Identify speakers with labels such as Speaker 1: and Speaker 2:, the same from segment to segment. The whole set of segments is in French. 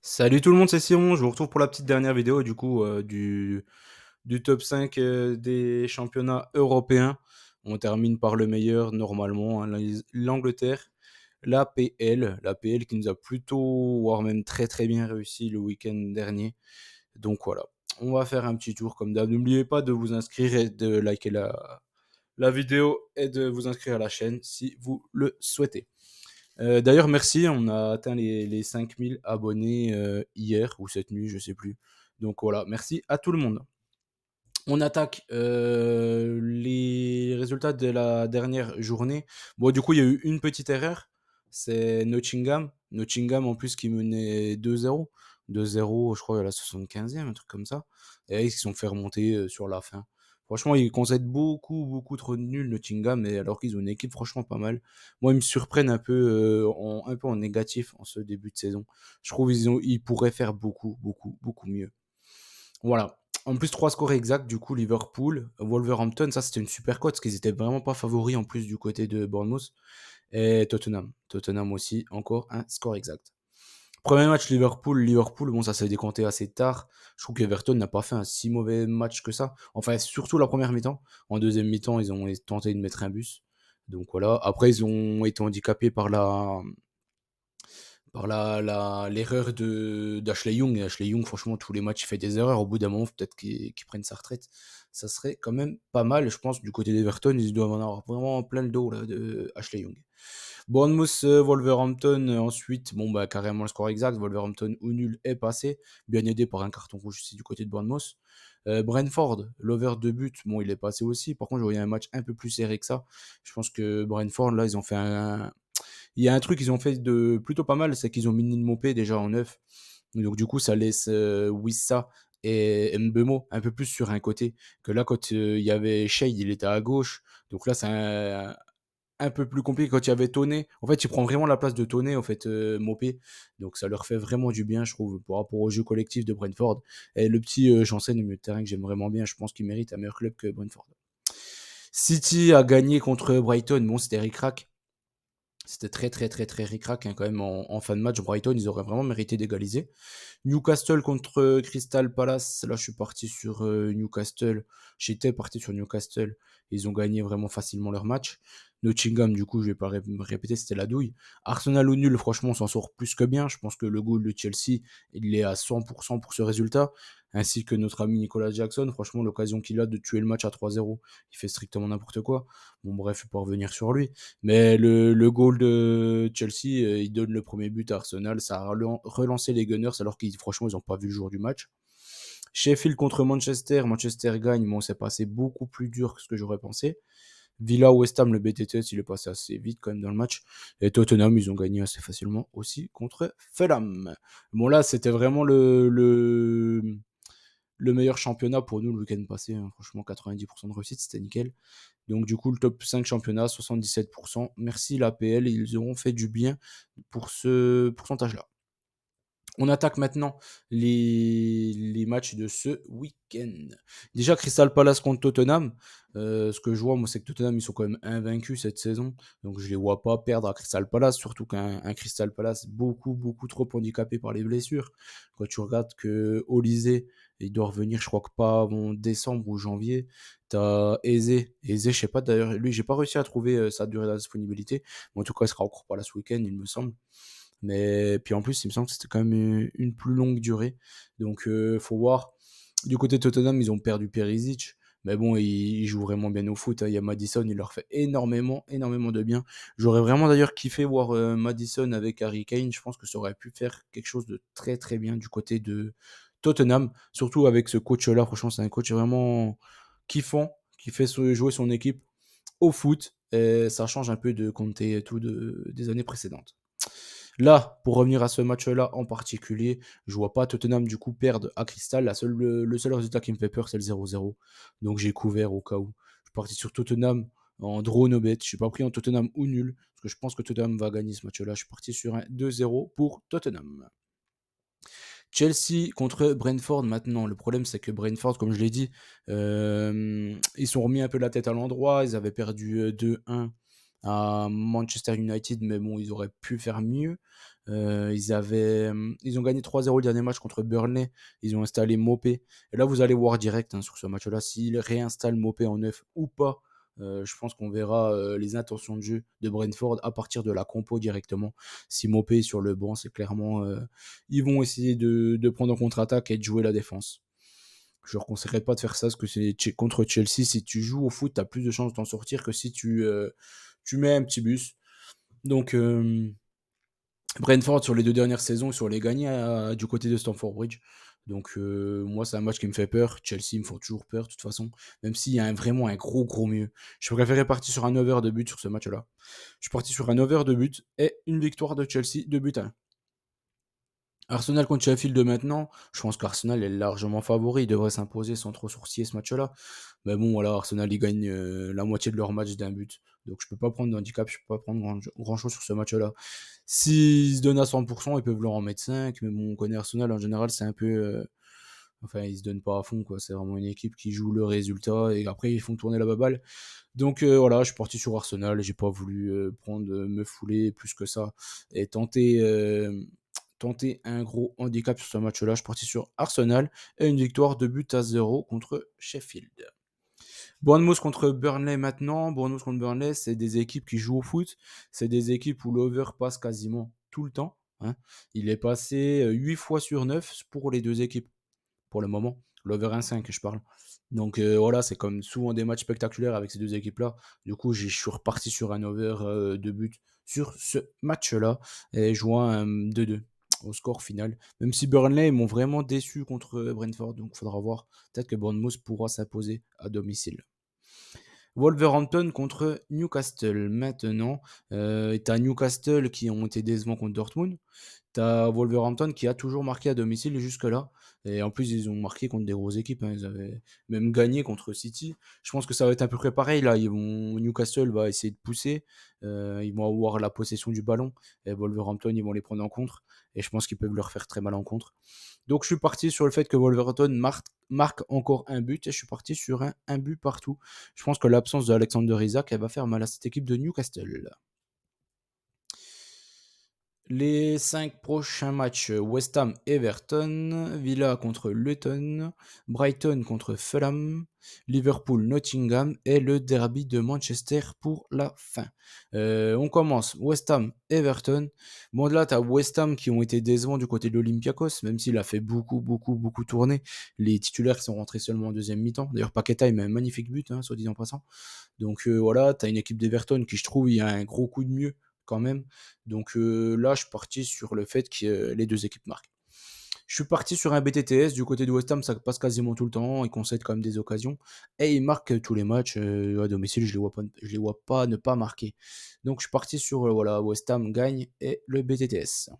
Speaker 1: Salut tout le monde, c'est Simon. Je vous retrouve pour la petite dernière vidéo du top 5 des championnats européens. On termine par le meilleur normalement, hein, l'Angleterre, l'APL qui nous a plutôt, voire même très très bien réussi le week-end dernier. Donc voilà, on va faire un petit tour comme d'hab. N'oubliez pas de vous inscrire et de liker la vidéo et de vous inscrire à la chaîne si vous le souhaitez. D'ailleurs, merci, on a atteint les 5000 abonnés hier ou cette nuit, je sais plus. Donc voilà, merci à tout le monde. On attaque les résultats de la dernière journée. Bon, du coup, il y a eu une petite erreur. C'est Nottingham. Nottingham, en plus, qui menait 2-0. 2-0, je crois, à la 75e, un truc comme ça. Et ils se sont fait remonter sur la fin. Franchement, ils concèdent beaucoup, beaucoup trop de nuls, Nottingham, mais alors qu'ils ont une équipe franchement pas mal. Moi, ils me surprennent un peu en négatif en ce début de saison. Je trouve ils pourraient faire beaucoup, beaucoup, beaucoup mieux. Voilà. En plus, trois scores exacts, du coup, Liverpool, Wolverhampton, ça c'était une super cote, parce qu'ils étaient vraiment pas favoris en plus du côté de Bournemouth. Et Tottenham. Tottenham aussi, encore un score exact. Premier match Liverpool, bon, ça s'est décompté assez tard. Je trouve qu'Everton n'a pas fait un si mauvais match que ça. Enfin, surtout la première mi-temps. En deuxième mi-temps, ils ont tenté de mettre un bus. Donc voilà. Après, ils ont été handicapés par l'erreur d'Ashley Young. Et Ashley Young, franchement, tous les matchs, il fait des erreurs. Au bout d'un moment, peut-être qu'il prenne sa retraite. Ça serait quand même pas mal. Je pense, du côté d'Everton, ils doivent en avoir vraiment plein le dos là, de Ashley Young. Bournemouth, Wolverhampton, ensuite, bon, bah, carrément le score exact. Wolverhampton ou nul est passé. Bien aidé par un carton rouge ici du côté de Bournemouth. Brentford, l'over de but, bon, il est passé aussi. Par contre, je voyais un match un peu plus serré que ça. Je pense que Brentford, là, ils ont fait il y a un truc qu'ils ont fait de plutôt pas mal, c'est qu'ils ont mis Mopé déjà en neuf. Donc du coup, ça laisse Wissa et Mbemo un peu plus sur un côté. Que là, quand il y avait Shade, il était à gauche. Donc là, c'est un peu plus compliqué quand il y avait Toné. En fait, il prend vraiment la place de Toné, en fait, Mopé. Donc ça leur fait vraiment du bien, je trouve, par rapport au jeu collectif de Brentford. Et le petit Janssen au milieu de terrain que j'aime vraiment bien, je pense qu'il mérite un meilleur club que Brentford. City a gagné contre Brighton. Bon, c'était ric-rac. C'était très très très très ric-rac hein, quand même en fin de match. Brighton, ils auraient vraiment mérité d'égaliser. Newcastle contre Crystal Palace. Là, je suis parti sur Newcastle. J'étais parti sur Newcastle. Ils ont gagné vraiment facilement leur match. Nottingham, du coup, je vais pas me répéter, c'était la douille. Arsenal au nul, franchement, on s'en sort plus que bien. Je pense que le goal de Chelsea, il est à 100% pour ce résultat. Ainsi que notre ami Nicolas Jackson. Franchement, l'occasion qu'il a de tuer le match à 3-0, il fait strictement n'importe quoi. Bon, bref, je vais pas revenir sur lui. Mais le goal de Chelsea, il donne le premier but à Arsenal. Ça a relancé les Gunners alors qu'ils, franchement, ils n'ont pas vu le jour du match. Sheffield contre Manchester. Manchester gagne. Bon, c'est passé beaucoup plus dur que ce que j'aurais pensé. Villa West Ham, le BTTS, il est passé assez vite quand même dans le match. Et Tottenham, ils ont gagné assez facilement aussi contre Fulham. Bon, là, c'était vraiment le meilleur championnat pour nous le week-end passé. Hein. Franchement, 90% de réussite, c'était nickel. Donc du coup, le top 5 championnat, 77%. Merci l'APL, ils auront fait du bien pour ce pourcentage-là. On attaque maintenant les matchs de ce week-end. Déjà, Crystal Palace contre Tottenham. Ce que je vois, moi, c'est que Tottenham, ils sont quand même invaincus cette saison. Donc, je les vois pas perdre à Crystal Palace, surtout qu'un Crystal Palace beaucoup, beaucoup trop handicapé par les blessures. Quand tu regardes que Olysée, il doit revenir, je crois que pas avant décembre ou janvier. T'as Eze, je sais pas d'ailleurs, lui, j'ai pas réussi à trouver sa durée de disponibilité. Mais en tout cas, il sera encore pas là ce week-end, il me semble. Mais puis en plus, il me semble que c'était quand même une plus longue durée. Donc, faut voir. Du côté de Tottenham, ils ont perdu Perisic. Mais bon, ils jouent vraiment bien au foot. Hein. Il y a Madison, il leur fait énormément, énormément de bien. J'aurais vraiment d'ailleurs kiffé voir Madison avec Harry Kane. Je pense que ça aurait pu faire quelque chose de très, très bien du côté de Tottenham. Surtout avec ce coach-là. Franchement, c'est un coach vraiment kiffant qui fait jouer son équipe au foot. Et ça change un peu de Conte et tout des années précédentes. Là, pour revenir à ce match-là en particulier, je vois pas Tottenham du coup perdre à Crystal. Le seul résultat qui me fait peur, c'est le 0-0. Donc j'ai couvert au cas où. Je suis parti sur Tottenham en draw no bet. Je suis pas pris en Tottenham ou nul, parce que je pense que Tottenham va gagner ce match-là. Je suis parti sur un 2-0 pour Tottenham. Chelsea contre Brentford maintenant. Le problème, c'est que Brentford, comme je l'ai dit, ils sont remis un peu la tête à l'endroit. Ils avaient perdu 2-1 à Manchester United, mais bon, ils auraient pu faire mieux. Ils ont gagné 3-0 le dernier match contre Burnley. Ils ont installé Mopé. Et là, vous allez voir direct, hein, sur ce match-là, s'ils réinstallent Mopé en neuf ou pas. Je pense qu'on verra les intentions de jeu de Brentford à partir de la compo directement. Si Mopé est sur le banc, c'est clairement ils vont essayer de prendre en contre-attaque et de jouer la défense. Je leur conseillerais pas de faire ça parce que c'est contre Chelsea. Si tu joues au foot, tu as plus de chances d'en sortir que si tu mets un petit bus. Donc, Brentford, sur les 2 dernières saisons, ils sont allés gagner du côté de Stamford Bridge. Donc, moi, c'est un match qui me fait peur. Chelsea me font toujours peur, de toute façon. Même s'il y a vraiment un gros, gros mieux. Je préférais partir sur un over de but sur ce match-là. Je suis parti sur un over de but et une victoire de Chelsea, 2 buts à 1. Arsenal contre Sheffield de maintenant, je pense qu'Arsenal est largement favori, il devrait s'imposer sans trop sourciller ce match-là. Mais bon, voilà, Arsenal, ils gagnent la moitié de leur match d'un but. Donc je peux pas prendre d'handicap, je peux pas prendre grand-chose sur ce match-là. S'ils se donnent à 100%, ils peuvent leur en mettre 5, mais bon, on connaît Arsenal, en général, c'est un peu... enfin, ils se donnent pas à fond, quoi. C'est vraiment une équipe qui joue le résultat, et après, ils font tourner la baballe. Donc voilà, je suis parti sur Arsenal, j'ai pas voulu me fouler plus que ça, et tenter un gros handicap sur ce match-là. Je suis parti sur Arsenal et une victoire de but à 0 contre Sheffield. Bournemouth contre Burnley maintenant. Bournemouth contre Burnley, c'est des équipes qui jouent au foot. C'est des équipes où l'over passe quasiment tout le temps, hein. Il est passé 8 fois sur 9 pour les deux équipes, pour le moment. L'over 1,5, je parle. Donc voilà, c'est comme souvent des matchs spectaculaires avec ces deux équipes-là. Du coup, je suis reparti sur un over de but sur ce match-là et je vois un 2-2 au score final. Même si Burnley m'ont vraiment déçu contre Brentford, donc il faudra voir. Peut-être que Bournemouth pourra s'imposer à domicile. Wolverhampton contre Newcastle maintenant. T'as Newcastle qui ont été décevants contre Dortmund. T'as Wolverhampton qui a toujours marqué à domicile jusque-là. Et en plus, ils ont marqué contre des grosses équipes, hein. Ils avaient même gagné contre City. Je pense que ça va être à peu près pareil. Là, Newcastle va essayer de pousser. Ils vont avoir la possession du ballon. Et Wolverhampton, ils vont les prendre en contre. Et je pense qu'ils peuvent leur faire très mal en contre. Donc, je suis parti sur le fait que Wolverhampton marque encore un but. Et je suis parti sur un but partout. Je pense que l'absence de Alexander Isak, elle va faire mal à cette équipe de Newcastle. Les 5 prochains matchs, West Ham Everton, Villa contre Luton, Brighton contre Fulham, Liverpool Nottingham et le derby de Manchester pour la fin. On commence West Ham Everton. Bon, là, tu as West Ham qui ont été décevants du côté de l'Olympiakos, même s'il a fait beaucoup, beaucoup, beaucoup tourner. Les titulaires sont rentrés seulement en deuxième mi-temps. D'ailleurs, Paqueta, il met un magnifique but, hein, soit dit en passant. Donc voilà, tu as une équipe d'Everton qui, je trouve, il y a un gros coup de mieux quand même. Donc là, je suis parti sur le fait que les deux équipes marquent. Je suis parti sur un BTTS. Du côté de West Ham, ça passe quasiment tout le temps. Ils concèdent quand même des occasions. Et ils marquent tous les matchs. À domicile, je les vois pas ne pas marquer. Donc je suis parti sur voilà, West Ham gagne et le BTTS.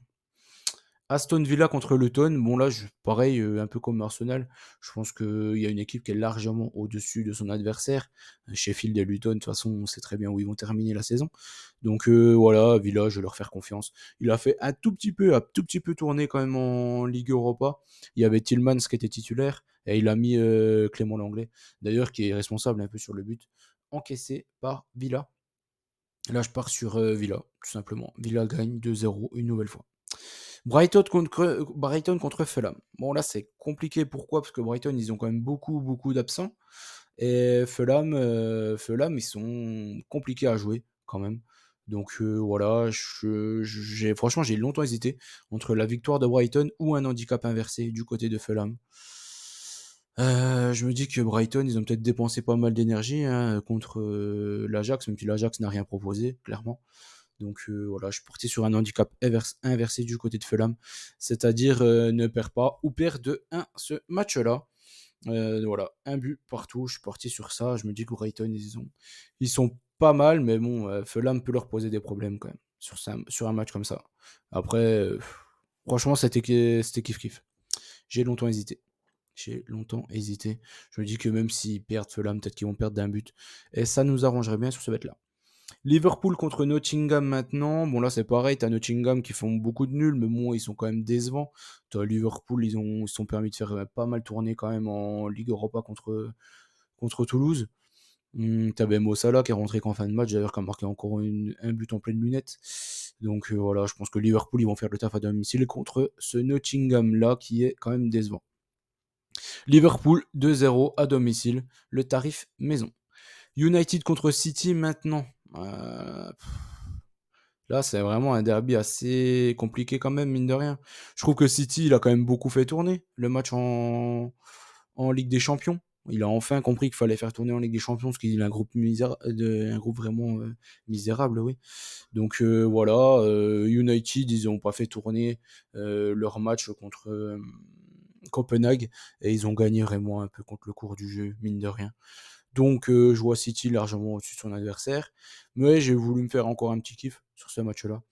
Speaker 1: Aston Villa contre Luton, bon là, pareil, un peu comme Arsenal, je pense qu'il y a une équipe qui est largement au-dessus de son adversaire. Sheffield et Luton, de toute façon, on sait très bien où ils vont terminer la saison. Donc voilà, Villa, je vais leur faire confiance. Il a fait un tout petit peu tourner quand même en Ligue Europa. Il y avait Tillmans qui était titulaire et il a mis Clément Langlais, d'ailleurs, qui est responsable un peu sur le but encaissé par Villa. Là, je pars sur Villa, tout simplement. Villa gagne 2-0 une nouvelle fois. Brighton contre Fulham. Bon, là, c'est compliqué. Pourquoi? Parce que Brighton, ils ont quand même beaucoup, beaucoup d'absents. Et Fulham, ils sont compliqués à jouer quand même. Donc voilà, franchement, j'ai longtemps hésité entre la victoire de Brighton ou un handicap inversé du côté de Fulham. Je me dis que Brighton, ils ont peut-être dépensé pas mal d'énergie, hein, contre l'Ajax, même si l'Ajax n'a rien proposé, clairement. Donc voilà, je suis parti sur un handicap inversé du côté de Fulham, c'est-à-dire ne perd pas ou perd de 1 ce match-là. Voilà, un but partout, je suis parti sur ça. Je me dis que Brighton, ils sont pas mal, mais bon, Fulham peut leur poser des problèmes quand même sur un match comme ça. Après, franchement, c'était kiff-kiff. J'ai longtemps hésité. Je me dis que même s'ils perdent Fulham, peut-être qu'ils vont perdre d'un but. Et ça nous arrangerait bien sur ce bet-là. Liverpool contre Nottingham maintenant. Bon, là, c'est pareil. T'as Nottingham qui font beaucoup de nuls, mais bon, ils sont quand même décevants. T'as Liverpool, ils se sont permis de faire pas mal tourner quand même en Ligue Europa contre Toulouse. Tu Mo Salah qui est rentré qu'en fin de match, d'ailleurs, qui a marqué encore un but en pleine lunette. Donc voilà, je pense que Liverpool, ils vont faire le taf à domicile contre ce Nottingham-là qui est quand même décevant. Liverpool 2-0 à domicile, le tarif maison. United contre City maintenant. Là, c'est vraiment un derby assez compliqué quand même, mine de rien. Je trouve que City, il a quand même beaucoup fait tourner le match en Ligue des Champions. Il a enfin compris qu'il fallait faire tourner en Ligue des Champions parce qu'il a un groupe vraiment misérable, oui. Donc voilà, United, ils n'ont pas fait tourner leur match contre Copenhague et ils ont gagné vraiment un peu contre le cours du jeu, mine de rien. Donc je vois City largement au-dessus de son adversaire, mais j'ai voulu me faire encore un petit kiff sur ce match-là.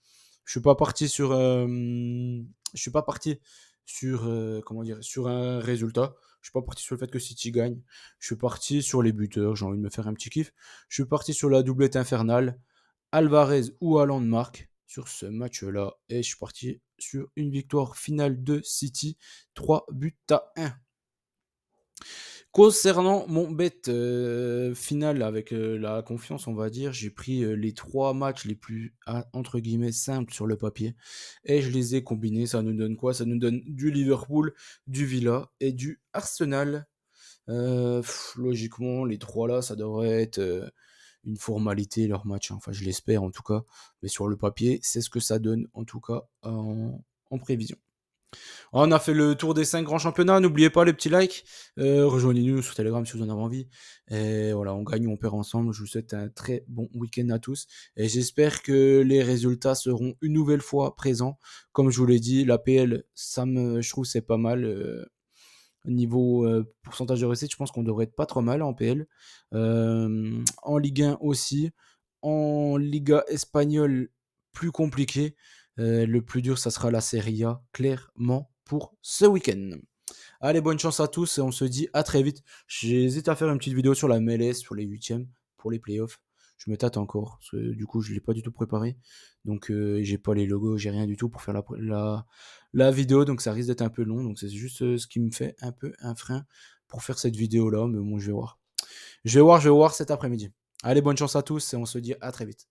Speaker 1: Je suis pas parti sur, je suis pas parti sur, comment dire, sur un résultat. Je suis pas parti sur le fait que City gagne. Je suis parti sur les buteurs. J'ai envie de me faire un petit kiff. Je suis parti sur la doublette infernale. Alvarez ou Haaland marque sur ce match-là. Et je suis parti sur une victoire finale de City. 3-1. Concernant mon bet final avec la confiance, on va dire, j'ai pris les 3 matchs les plus, entre guillemets, simples sur le papier. Et je les ai combinés. Ça nous donne quoi? Ça nous donne du Liverpool, du Villa et du Arsenal. Logiquement, les 3 là, ça devrait être une formalité leur match, hein. Enfin, je l'espère en tout cas. Mais sur le papier, c'est ce que ça donne en tout cas en prévision. On a fait le tour des 5 grands championnats. N'oubliez pas les petits likes. Rejoignez-nous sur Telegram si vous en avez envie. Et voilà, on gagne, on perd ensemble. Je vous souhaite un très bon week-end à tous. Et j'espère que les résultats seront une nouvelle fois présents. Comme je vous l'ai dit, la PL, je trouve c'est pas mal. Niveau pourcentage de réussite, je pense qu'on devrait être pas trop mal en PL. En Ligue 1 aussi. En Liga espagnole, plus compliqué. Le plus dur, ça sera la Serie A, clairement, pour ce week-end. Allez, bonne chance à tous et on se dit à très vite. J'hésite à faire une petite vidéo sur la MLS, sur les huitièmes, pour les playoffs. Je me tâte encore, parce que du coup, je ne l'ai pas du tout préparé. Donc, j'ai pas les logos, j'ai rien du tout pour faire la vidéo. Donc, ça risque d'être un peu long. Donc, c'est juste ce qui me fait un peu un frein pour faire cette vidéo-là. Mais bon, je vais voir. Je vais voir cet après-midi. Allez, bonne chance à tous et on se dit à très vite.